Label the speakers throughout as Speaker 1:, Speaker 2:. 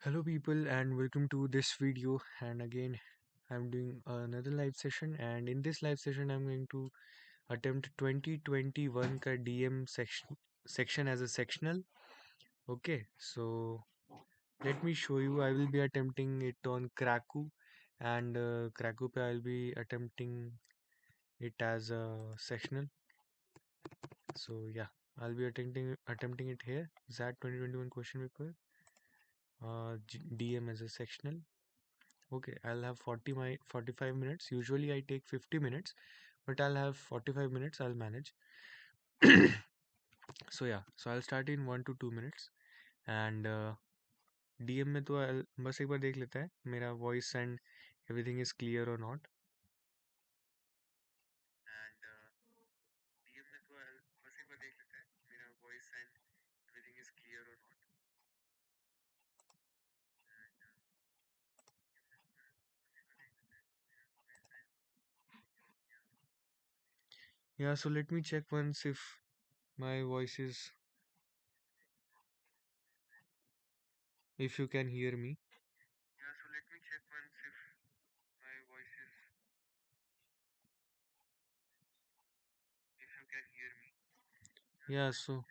Speaker 1: Hello people and welcome to this video, and again I'm doing another live session, and in this live session I'm going to attempt 2021 ka DM section as a sectional. Okay, so let me show you. I will be attempting it on cracku, and cracku pe I'll be attempting it as a sectional. So yeah, I'll be attempting it here. XAT 2021 question paper, DM as a sectional. Okay, I'll have 45 minutes. Usually I take 50 minutes, but I'll have 45 minutes. I'll manage. So yeah, so I'll start in 1 to 2 minutes. And DM में तो बस एक बार देख लेता है मेरा voice and everything is clear or not. And DM में तो बस एक बार देख लेता है मेरा voice and everything is clear or not. Yeah, so let me check once if my voice is, if you can hear me. Yeah, so let me check once if my voice is, if you can hear me. Yeah, so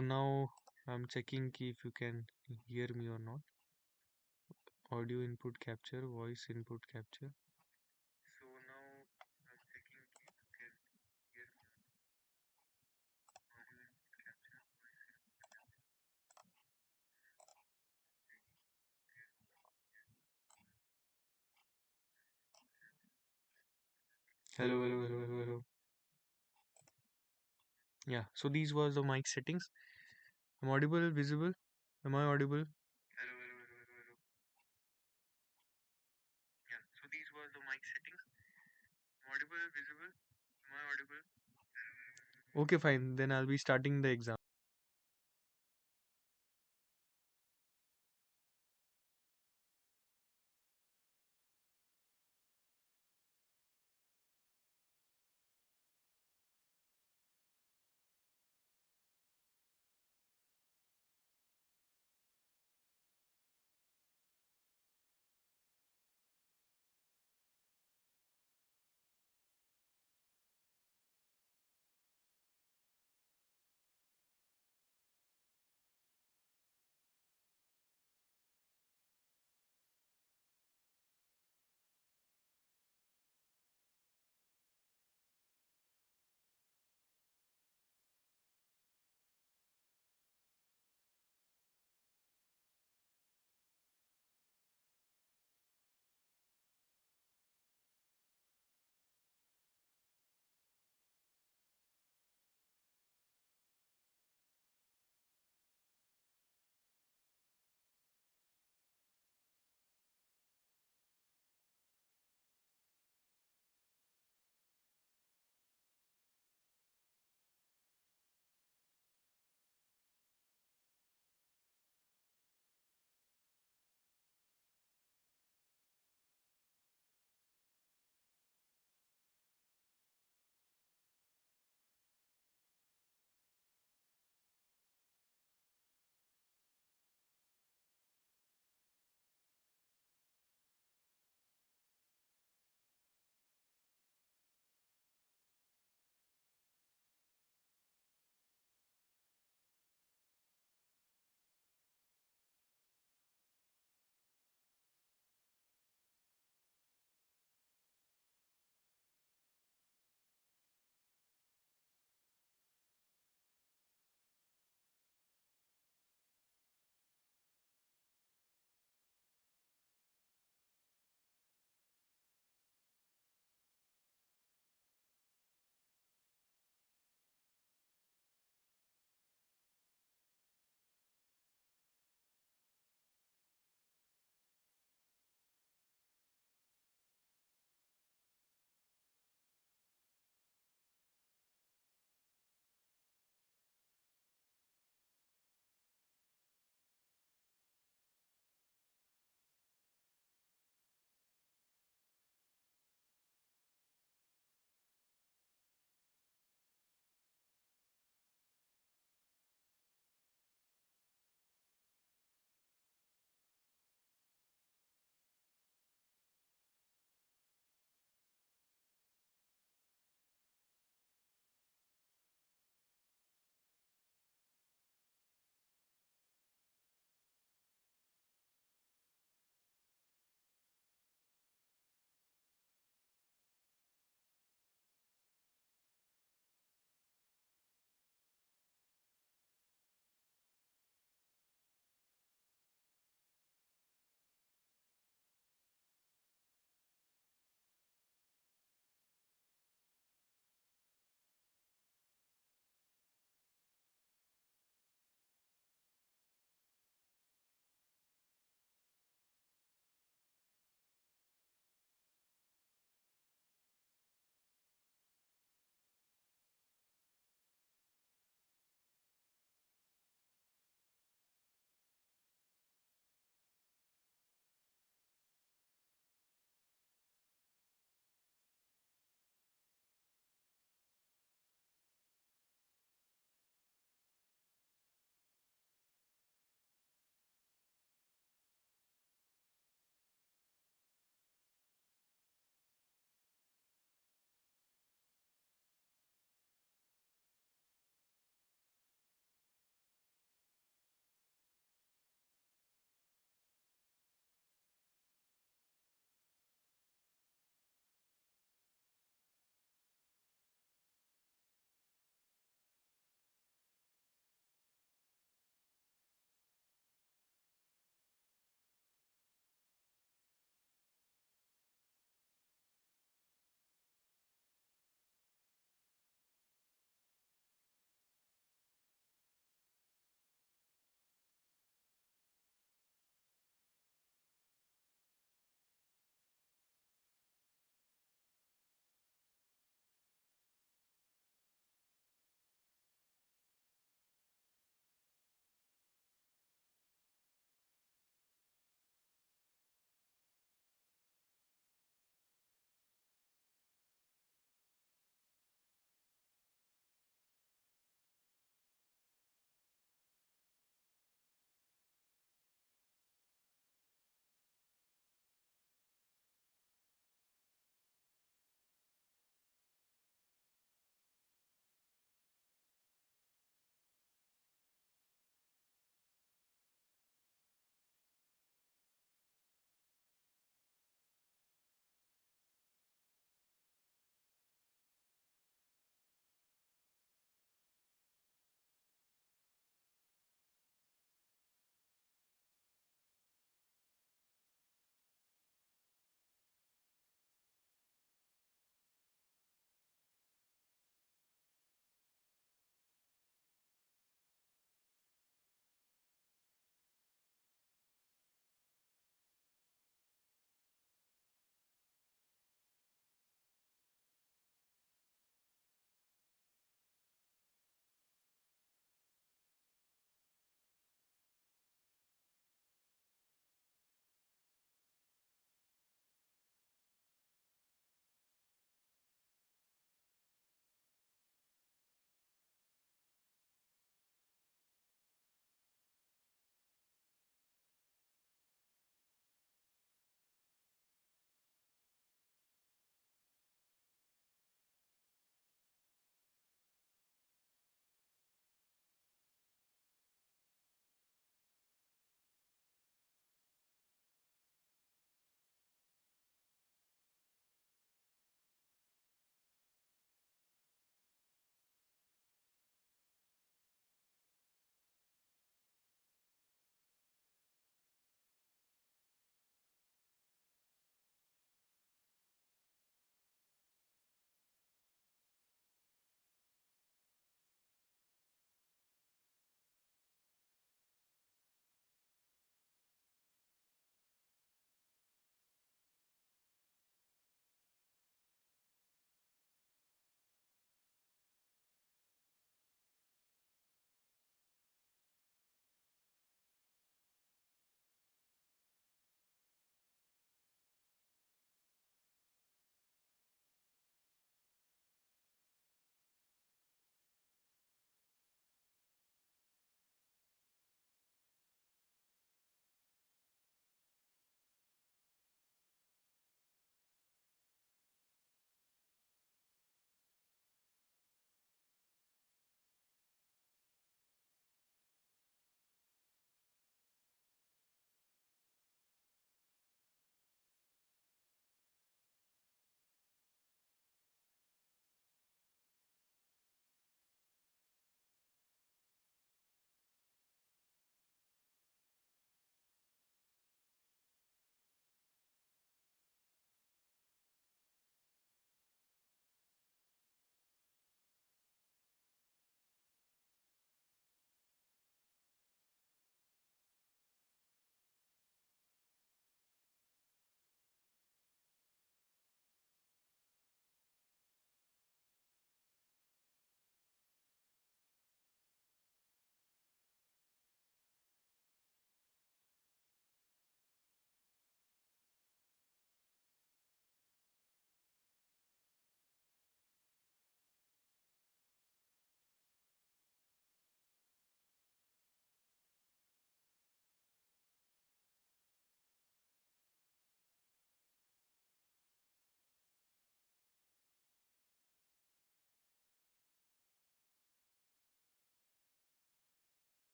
Speaker 1: now I'm checking ki if you can hear me or not. Audio input capture, voice input capture. So now I'm checking ki if you can hear me. Audio input capture. Hello, hello, hello, hello, hello. Yeah, so these was the mic settings. I'm audible, visible. Am I audible? Hello, hello, hello, hello, hello. Yeah, so these were the mic settings. Audible, visible. Am I audible? Okay, fine. Then I'll be starting the exam.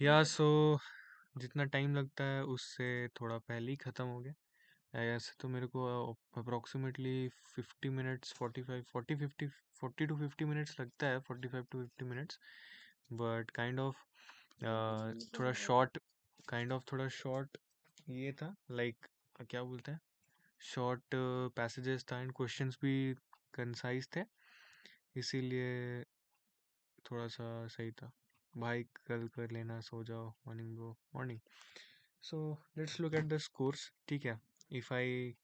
Speaker 1: या सो जितना time लगता है उससे थोड़ा पहले ही ख़त्म हो गया। ऐसे तो मेरे को अप्रोक्सीमेटली 50 मिनट्स 40 टू 50 मिनट्स लगता है, 45 टू 50 मिनट्स। बट थोड़ा शॉर्ट ये था, लाइक क्या बोलते हैं, शॉर्ट पैसेजेस था एंड क्वेश्चंस भी कंसाइज थे, इसीलिए थोड़ा सा सही था। भाई कल कर लेना, सो जाओ, morning bro, morning. So let's look at the scores, ठीक है। If I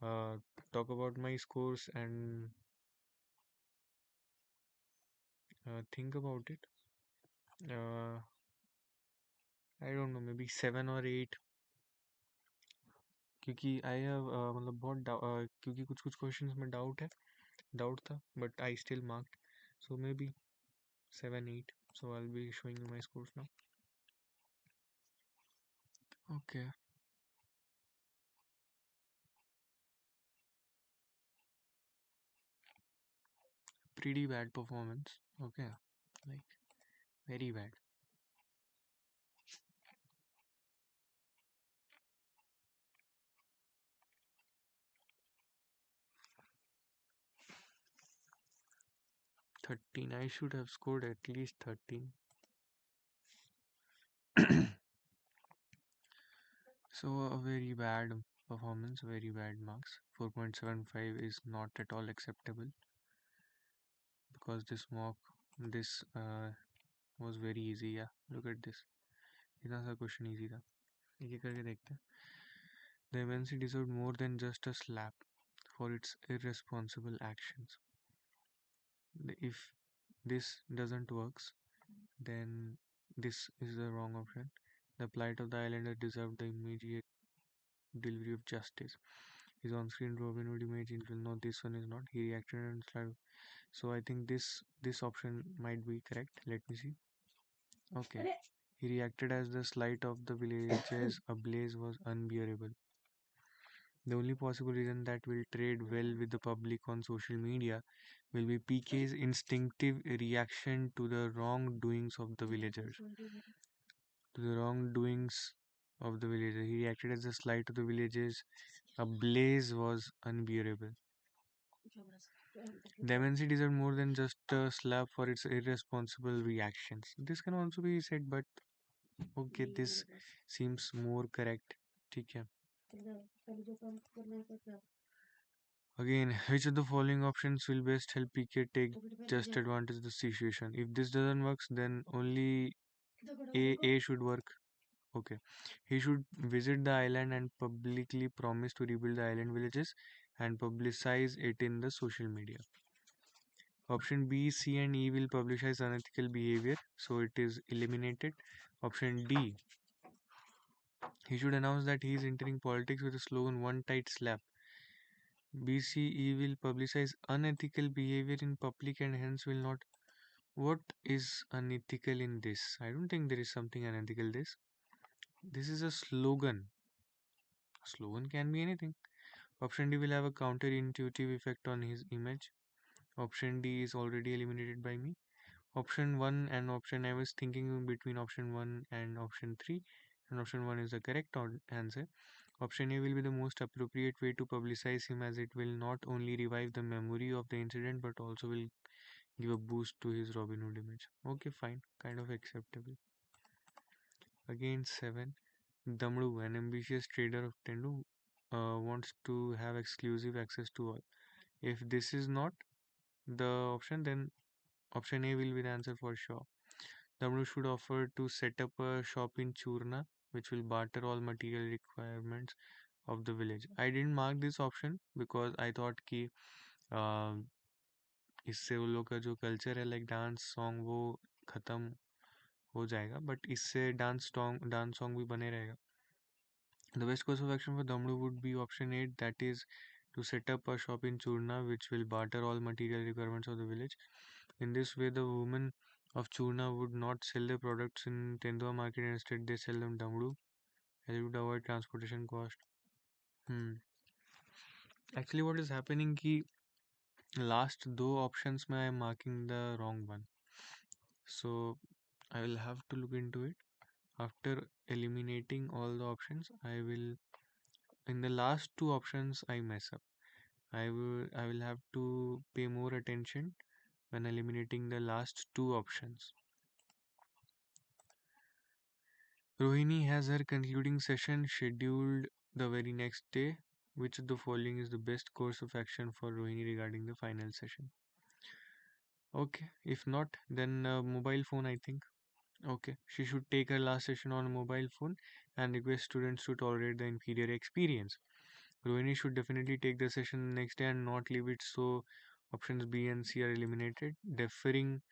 Speaker 1: talk about my scores and think about it, I don't know, may be 7 और 8, क्योंकि आई हैव मतलब क्योंकि कुछ कुछ क्वेश्चंस में डाउट था, but I still marked, so may be 7 8. So I'll be showing you my scores now. Okay, pretty bad performance. Okay, like very bad. 13. I should have scored at least 13. So a very bad performance, very bad marks. 4.75 is not at all acceptable, because this was very easy. Yeah, look at this. इतना सा question easy था, ये करके देखते हैं. The MNC deserved more than just a slap for its irresponsible actions. If this doesn't works, then this is the wrong option. The plight of the islander deserved the immediate delivery of justice. His on-screen Robin Hood image will know this one is not. He reacted and started. So I think this option might be correct. Let me see. Okay. He reacted as the slight of the villages ablaze was unbearable. The only possible reason that will trade well with the public on social media will be PK's instinctive reaction to the wrongdoings of the villagers. To the wrongdoings of the villagers. He reacted as the slight of the villages. A blaze was unbearable. The MNC deserved more than just a slap for its irresponsible reactions. This can also be said, but okay, this seems more correct. ठीक है. Again, which of the following options will best help PK take just advantage of the situation? If this doesn't work, then only A should work. Okay. He should visit the island and publicly promise to rebuild the island villages and publicize it in the social media. Option B, C and E will publicize unethical behavior, so it is eliminated. Option D, he should announce that he is entering politics with a slogan "one tight slap." B, C, E will publicize unethical behavior in public and hence will not. What is unethical in this? I don't think there is something unethical this. This is a slogan. A slogan can be anything. Option D will have a counterintuitive effect on his image. Option D is already eliminated by me. Option 1 and option, I was thinking between option 1 and option 3, and option 1 is the correct answer. Option A will be the most appropriate way to publicize him, as it will not only revive the memory of the incident but also will give a boost to his Robin Hood image. Okay, fine, kind of acceptable. Again, 7. Damru, an ambitious trader of Tendu, wants to have exclusive access to all. If this is not the option, then option A will be the answer for sure. Damru should offer to set up a shop in Churna, which will barter all material requirements of the village. I didn't mark this option because I thought कि uh, इससे वो लोग का जो culture है, like dance song, वो ख़त्म हो जाएगा, बट इससे डांस सॉन्ग भी बने रहेगा. The best course of action for Damru would be option 8, that is to set up a shop in Churna which will barter all material requirements of the village. In this way, the women of Churna would not sell their products in Tendua market, instead they sell them Damru, as it would avoid transportation cost. Actually, what is happening कि last दो options में I am marking the wrong one. So I will have to look into it. After eliminating all the options, I will, in the last two options, I mess up. I will have to pay more attention when eliminating the last two options. Rohini has her concluding session scheduled the very next day. Which of the following is the best course of action for Rohini regarding the final session? Okay, if not, then mobile phone, I think. Okay, she should take her last session on a mobile phone and request students to tolerate the inferior experience. Rohini should definitely take the session the next day and not leave it so options B and C are eliminated. Deferring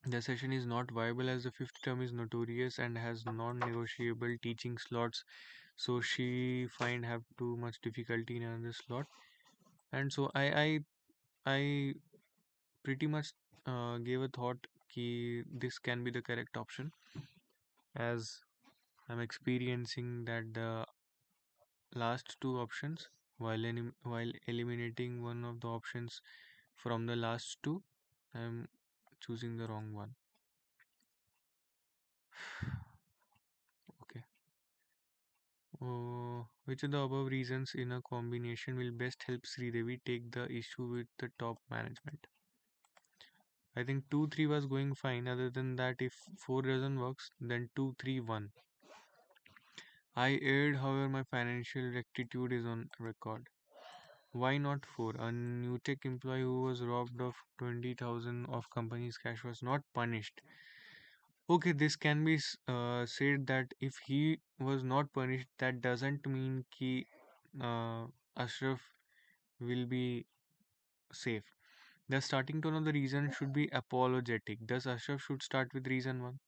Speaker 1: the session is not viable as the fifth term is notorious and has non-negotiable teaching slots, so she find have too much difficulty in another slot. And so I pretty much gave a thought कि this can be the correct option, as I'm experiencing that the last two options, while eliminating one of the options from the last two, I'm choosing the wrong one. Okay. Which of the above reasons in a combination will best help Sridevi take the issue with the top management? I think 2 3 was going fine. Other than that, if 4 doesn't works, then 2 3 1. I erred, however, my financial rectitude is on record. Why not 4? A new tech employee who was robbed of 20,000 of company's cash was not punished. Okay, this can be said that if he was not punished, that doesn't mean कि Ashraf will be safe. The starting tone of the reason should be apologetic. Thus, Ashraf should start with reason 1.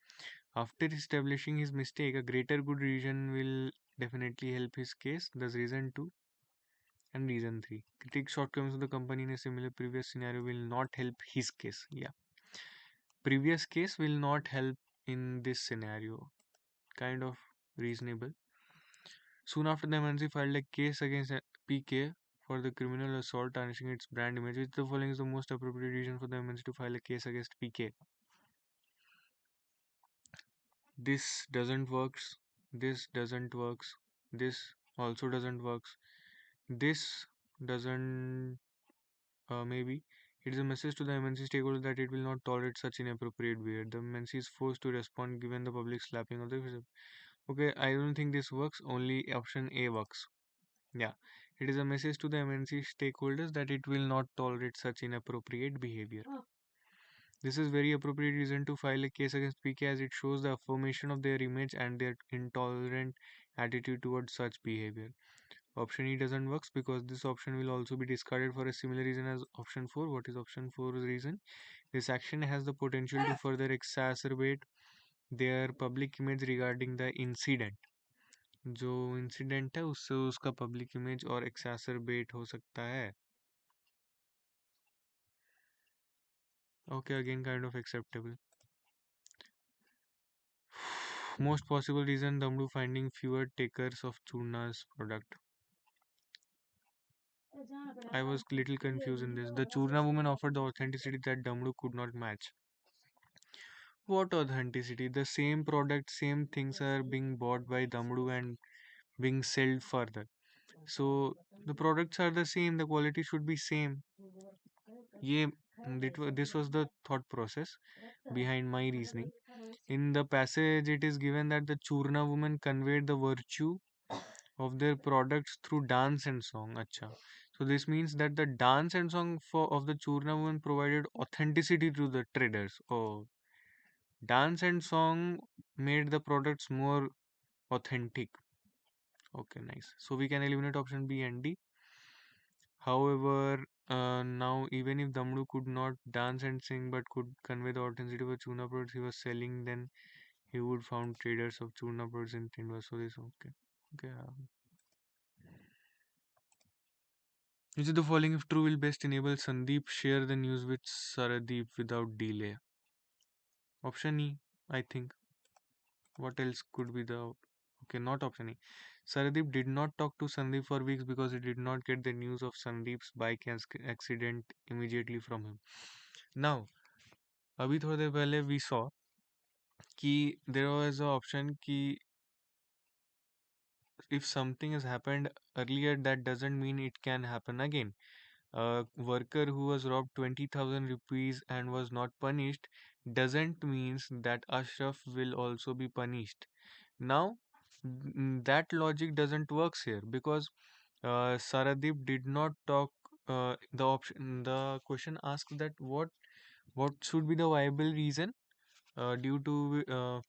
Speaker 1: After establishing his mistake, a greater good reason will definitely help his case. Thus, reason 2 and reason 3. Critique shortcomings of the company in a similar previous scenario will not help his case. Yeah. Previous case will not help in this scenario. Kind of reasonable. Soon after, the MNC filed a case against PK for the criminal assault tarnishing its brand image. Which the following is the most appropriate reason for the MNC to file a case against PK? This doesn't works. This doesn't works. This also doesn't works. This doesn't. Maybe it is a message to the MNC stakeholder that it will not tolerate such inappropriate behavior. The MNC is forced to respond given the public slapping of the officer. Okay, I don't think this works. Only option A works. Yeah, it is a message to the MNC stakeholders that it will not tolerate such inappropriate behavior. This is very appropriate reason to file a case against PK as it shows the affirmation of their image and their intolerant attitude towards such behavior. Option E doesn't work because this option will also be discarded for a similar reason as option 4. What is option 4's reason? This action has the potential to further exacerbate their public image regarding the incident. जो incident है उससे उसका public image और एक्सैसरबेट हो सकता है. Okay, again kind of acceptable. Most possible reason, Damdu finding fewer takers of Churna's product. I was little confused in this. The Churna woman offered the authenticity that Damdu could not match. What authenticity? The same product, same things are being bought by Damdu and being sold further. So the products are the same, the quality should be same. ये this was the thought process behind my reasoning. In the passage, it is given that the Churna woman conveyed the virtue of their products through dance and song. Acha. So this means that the dance and song of the Churna woman provided authenticity to the traders. Oh, dance and song made the products more authentic. Okay, nice. So we can eliminate option B and D. However, now even if Damdu could not dance and sing but could convey the authenticity of the Churna products he was selling, then he would found traders of Churna products in Tindwa. So this okay. Okay. Which of the following, if true, will best enable Sandeep share the news with Saradeep without delay? Option E, I think. What else could be the... Okay, not option E. Saradeep did not talk to Sandeep for weeks because he did not get the news of Sandeep's bike accident immediately from him. Now, अभी थोड़ी देर पहले we saw कि there was an option कि if something has happened earlier, that doesn't mean it can happen again. A worker who was robbed 20,000 rupees and was not punished doesn't means that Ashraf will also be punished. Now, that logic doesn't works here because Saradeep did not talk. The option, the question asks that what should be the viable reason due to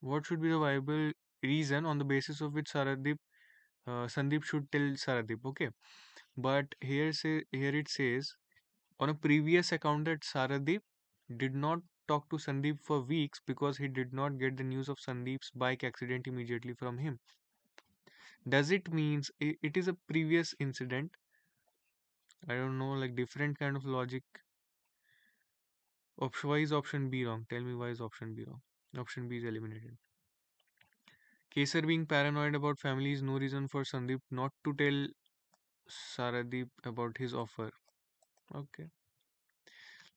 Speaker 1: what should be the viable reason on the basis of which Sandeep should tell Saradeep. Okay, but here it says on a previous account that Saradeep did not talk to Sandeep for weeks because he did not get the news of Sandeep's bike accident immediately from him. Does it means it is a previous incident? I don't know, like different kind of logic. Why is option B wrong? Tell me why is option B wrong? Option B is eliminated. Kesar being paranoid about family is no reason for Sandeep not to tell Saradeep about his offer. Okay.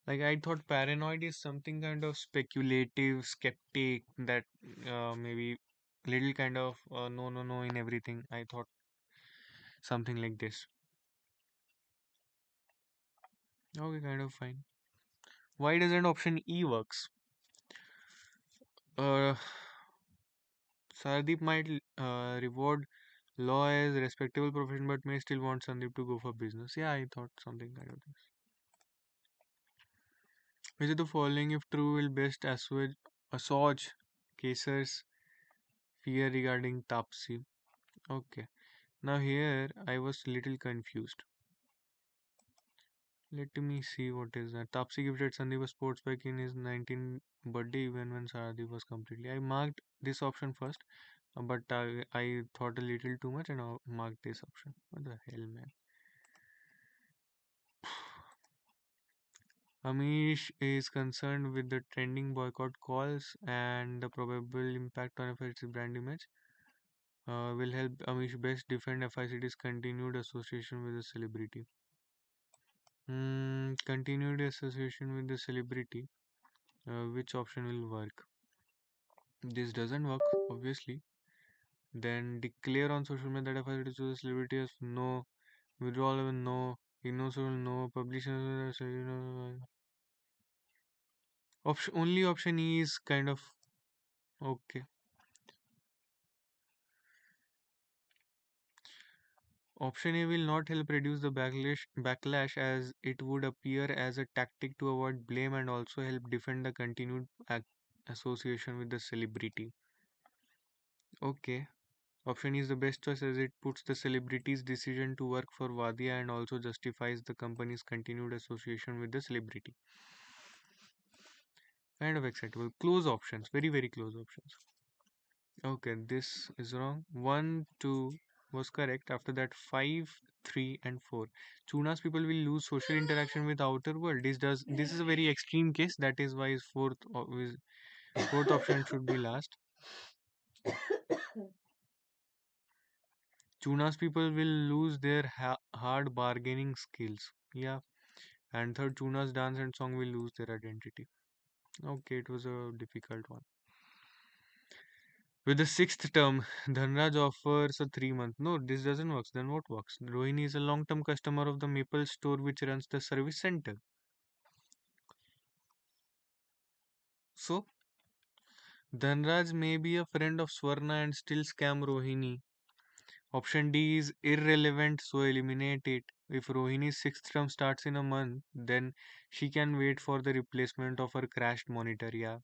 Speaker 1: Like I thought paranoid is something kind of speculative, skeptic that maybe little kind of no, no, no in everything. I thought something like this. Okay, kind of fine. Why doesn't option E works? Uh, Sardeep might reward law as respectable profession, but may still want Sandeep to go for business. Yeah, I thought something kind of this. Which of the following, if true, will best assuage Kesar's fear regarding Tapsi? Okay. Now here I was little confused. Let me see what is that. Tapsi gifted Sandeep a sports bike in his 19th birthday even when Saradeep was completely. I marked this option first, but I thought a little too much and I marked this option. What the hell, man? Amish is concerned with the trending boycott calls and the probable impact on FIC's brand image. Will help Amish best defend FIC's continued association with the celebrity. Continued association with the celebrity. Which option will work? This doesn't work, obviously. Then declare on social media that FIC to the celebrity as no, withdrawal will no, ignore will no, publish only option E is kind of okay. Option A will not help reduce the backlash as it would appear as a tactic to avoid blame and also help defend the continued association with the celebrity. Okay. Option E is the best choice as it puts the celebrity's decision to work for Wadia and also justifies the company's continued association with the celebrity. Kind of acceptable. Close options. Very, very close options. Okay, this is wrong. 1, 2 was correct. After that, 5, 3, and 4. Chuna's people will lose social interaction with outer world. This is a very extreme case. That is why fourth option should be last. Chuna's people will lose their hard bargaining skills. Yeah. And third, Chuna's dance and song will lose their identity. Okay, it was a difficult one. With the sixth term, Dhanraj offers a 3 month. No, this doesn't work. Then what works? Rohini is a long term customer of the Maple store which runs the service center. So, Dhanraj may be a friend of Swarna and still scam Rohini. Option D is irrelevant, so eliminate it. If Rohini's sixth term starts in a month, then she can wait for the replacement of her crashed monitor. Yeah.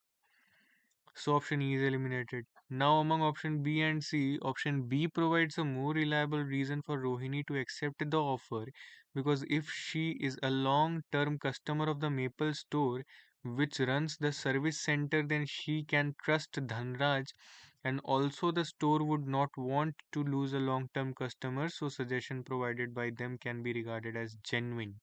Speaker 1: So option E is eliminated. Now among option B and C, option B provides a more reliable reason for Rohini to accept the offer because if she is a long-term customer of the Maple store which runs the service center, then she can trust Dhanraj and also the store would not want to lose a long-term customer, so suggestion provided by them can be regarded as genuine.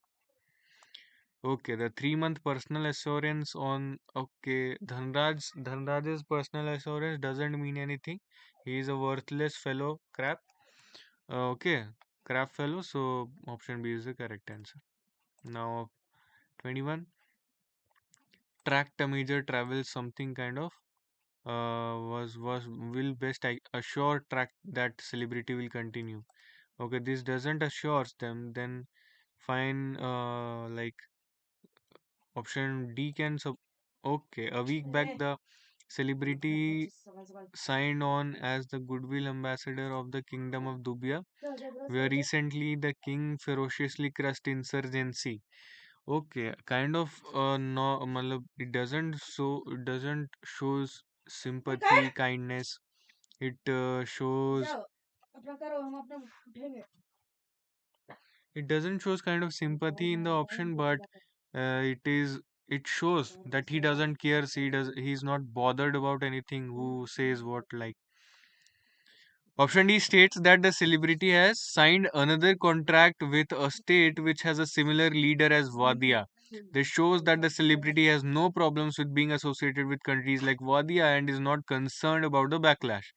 Speaker 1: Okay, the 3 month personal assurance on Dhanraj's personal assurance doesn't mean anything. He is a worthless fellow crap. Okay, crap fellow. So option B is the correct answer. Now 21. tracked a major travel something kind of was will best assure track that celebrity will continue. Okay, this doesn't assures them, then fine. Like option D can sub. Okay, a week back the celebrity signed on as the goodwill ambassador of the Kingdom of Dubia, where recently the king ferociously crushed insurgency. Okay, kind of no, matlab, it doesn't shows sympathy, kindness. It shows it doesn't shows kind of sympathy in the option, but it shows that he doesn't care. He's not bothered about anything. Who says what like. Option D states that the celebrity has signed another contract with a state which has a similar leader as Wadia. This shows that the celebrity has no problems with being associated with countries like Wadia and is not concerned about the backlash.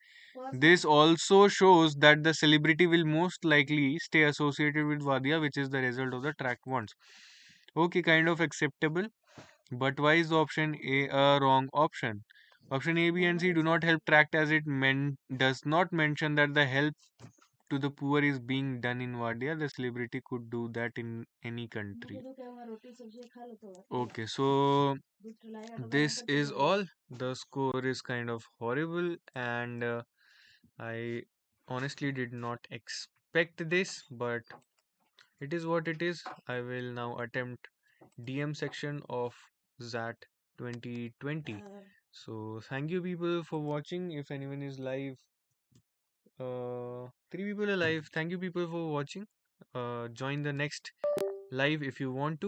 Speaker 1: This also shows that the celebrity will most likely stay associated with Wadia, which is the result of the track once. Okay, kind of acceptable. But why is option A a wrong option? Option A, B, and C do not help tract as does not mention that the help to the poor is being done in Wadia. The celebrity could do that in any country. Okay, so this is all. The score is kind of horrible, and I honestly did not expect this, but it is what it is. I will now attempt DM section of XAT 2020. So thank you people for watching. If anyone is live, three people are live. Thank you people for watching. Join the next live if you want to.